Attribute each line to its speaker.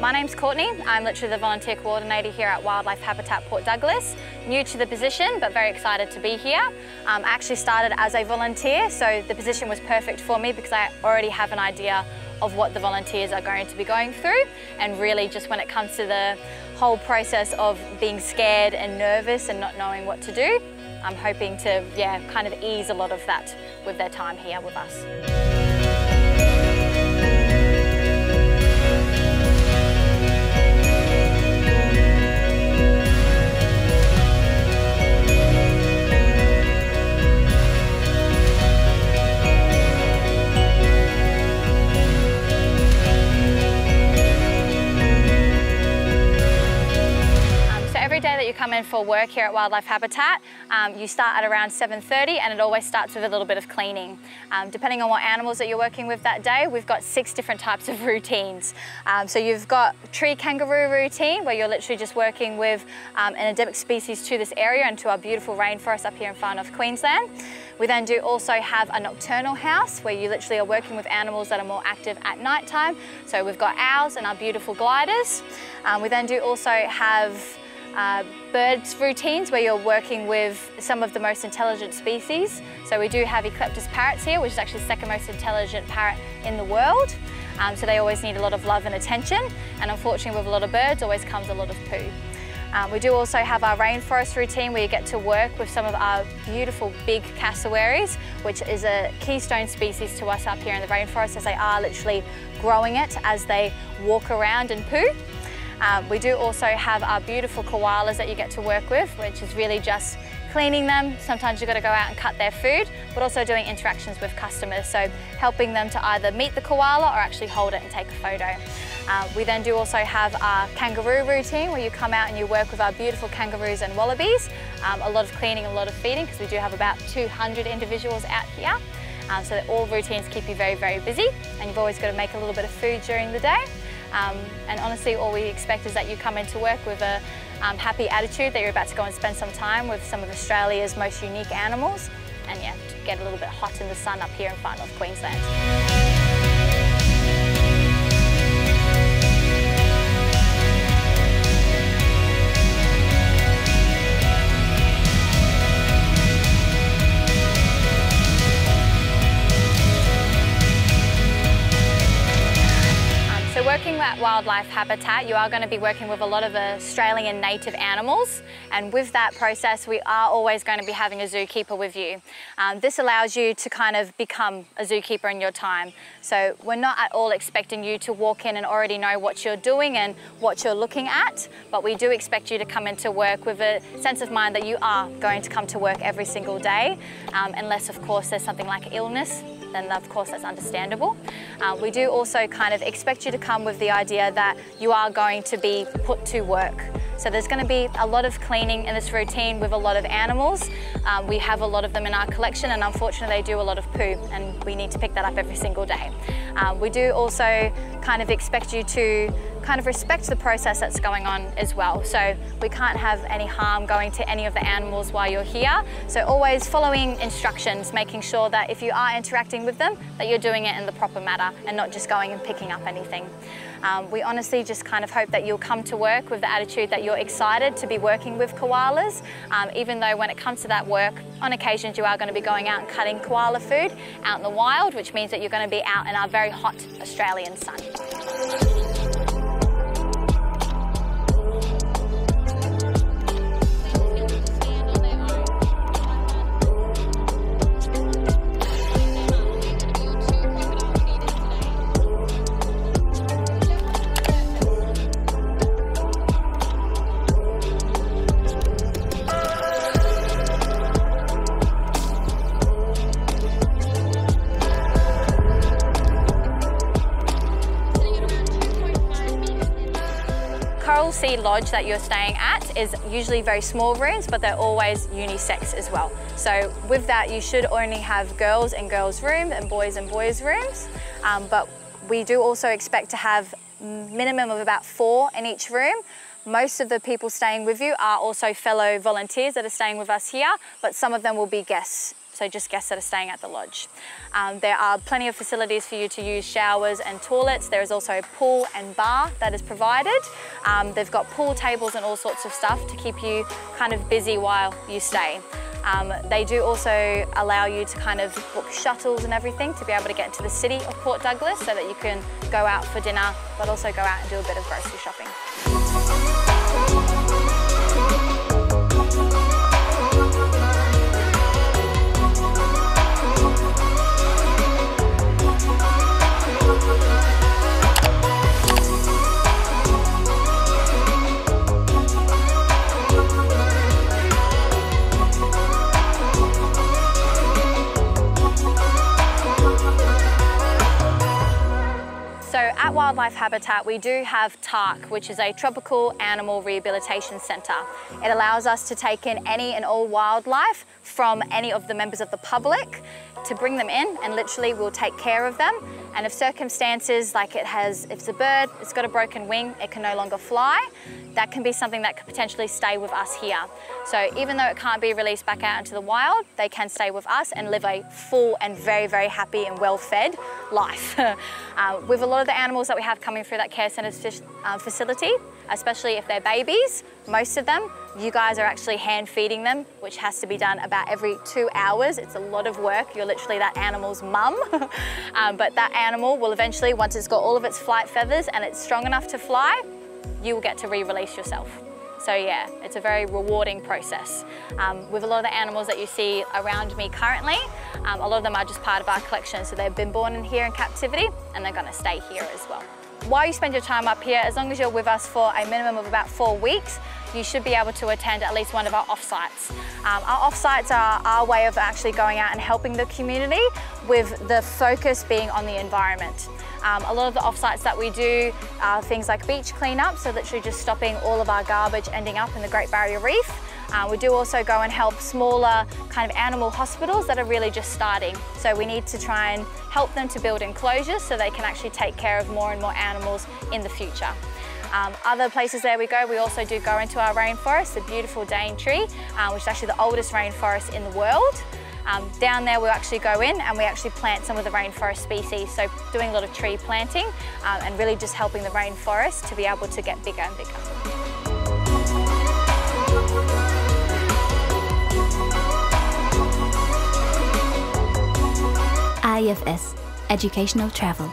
Speaker 1: My name's Courtney. I'm literally the volunteer coordinator here at Wildlife Habitat Port Douglas. New to the position, but very excited to be here. I actually started as a volunteer, so the position was perfect for me because I already have an idea of what the volunteers are going to be going through, and really just when it comes to the whole process of being scared and nervous and not knowing what to do, I'm hoping to, kind of ease a lot of that with their time here with us. Every day that you come in for work here at Wildlife Habitat, you start at around 7:30, and it always starts with a little bit of cleaning. Depending on what animals that you're working with that day, we've got 6 different types of routines. So you've got tree kangaroo routine, where you're literally just working with an endemic species to this area and to our beautiful rainforest up here in far north Queensland. We then do also have a nocturnal house, where you literally are working with animals that are more active at night time. So we've got owls and our beautiful gliders. We then do also have birds routines, where you're working with some of the most intelligent species. So we do have Ecleptus parrots here, which is actually the second most intelligent parrot in the world. So they always need a lot of love and attention, and unfortunately with a lot of birds always comes a lot of poo. We do also have our rainforest routine, where you get to work with some of our beautiful big cassowaries, which is a keystone species to us up here in the rainforest, as they are literally growing it as they walk around and poo. We do also have our beautiful koalas that you get to work with, which is really just cleaning them. Sometimes you've got to go out and cut their food, but also doing interactions with customers. So helping them to either meet the koala or actually hold it and take a photo. We then do also have our kangaroo routine, where you come out and you work with our beautiful kangaroos and wallabies. A lot of cleaning, a lot of feeding, because we do have about 200 individuals out here. So that all routines keep you very, very busy, and you've always got to make a little bit of food during the day. And honestly, all we expect is that you come into work with a happy attitude, that you're about to go and spend some time with some of Australia's most unique animals, and to get a little bit hot in the sun up here in far north Queensland. So working at Wildlife Habitat, you are going to be working with a lot of Australian native animals, and with that process we are always going to be having a zookeeper with you. This allows you to kind of become a zookeeper in your time. So we're not at all expecting you to walk in and already know what you're doing and what you're looking at, but we do expect you to come into work with a sense of mind that you are going to come to work every single day, unless of course there's something like illness. Then of course that's understandable. We do also kind of expect you to come with the idea that you are going to be put to work. So there's going to be a lot of cleaning in this routine with a lot of animals. We have a lot of them in our collection, and unfortunately they do a lot of poo, and we need to pick that up every single day. We do also kind of expect you to kind of respect the process that's going on as well. So we can't have any harm going to any of the animals while you're here. So always following instructions, making sure that if you are interacting with them, that you're doing it in the proper manner and not just going and picking up anything. We honestly just kind of hope that you'll come to work with the attitude that you're excited to be working with koalas, even though when it comes to that work, on occasions you are going to be going out and cutting koala food out in the wild, which means that you're going to be out in our very hot Australian sun. Lodge that you're staying at is usually very small rooms, but they're always unisex as well. So with that, you should only have girls in girls' rooms and boys in boys' rooms. But we do also expect to have minimum of about 4 in each room. Most of the people staying with you are also fellow volunteers that are staying with us here, but some of them will be guests so just guests that are staying at the lodge. There are plenty of facilities for you to use showers and toilets. There is also a pool and bar that is provided. They've got pool tables and all sorts of stuff to keep you kind of busy while you stay. They do also allow you to kind of book shuttles and everything to be able to get into the city of Port Douglas so that you can go out for dinner, but also go out and do a bit of grocery shopping. So at Wildlife Habitat, we do have TARC, which is a Tropical Animal Rehabilitation Centre. It allows us to take in any and all wildlife from any of the members of the public to bring them in, and literally we'll take care of them. And if circumstances like if it's a bird, it's got a broken wing, it can no longer fly, that can be something that could potentially stay with us here. So even though it can't be released back out into the wild, they can stay with us and live a full and very, very happy and well-fed life. With a lot of the animals that we have coming through that care centre facility, especially if they're babies, most of them, you guys are actually hand feeding them, which has to be done about every 2 hours. It's a lot of work. You're literally that animal's mum. But that animal will eventually, once it's got all of its flight feathers and it's strong enough to fly, you will get to re-release yourself. So yeah, it's a very rewarding process. With a lot of the animals that you see around me currently, a lot of them are just part of our collection. So they've been born in here in captivity and they're going to stay here as well. While you spend your time up here, as long as you're with us for a minimum of about 4 weeks, you should be able to attend at least one of our off-sites. Our off-sites are our way of actually going out and helping the community, with the focus being on the environment. A lot of the off-sites that we do are things like beach cleanup, so literally just stopping all of our garbage ending up in the Great Barrier Reef. We do also go and help smaller kind of animal hospitals that are really just starting. So we need to try and help them to build enclosures so they can actually take care of more and more animals in the future. Other places there we go, we also do go into our rainforest, the beautiful Daintree, which is actually the oldest rainforest in the world. Down there we'll actually go in and we actually plant some of the rainforest species, so doing a lot of tree planting and really just helping the rainforest to be able to get bigger and bigger.
Speaker 2: AIFS Educational Travel.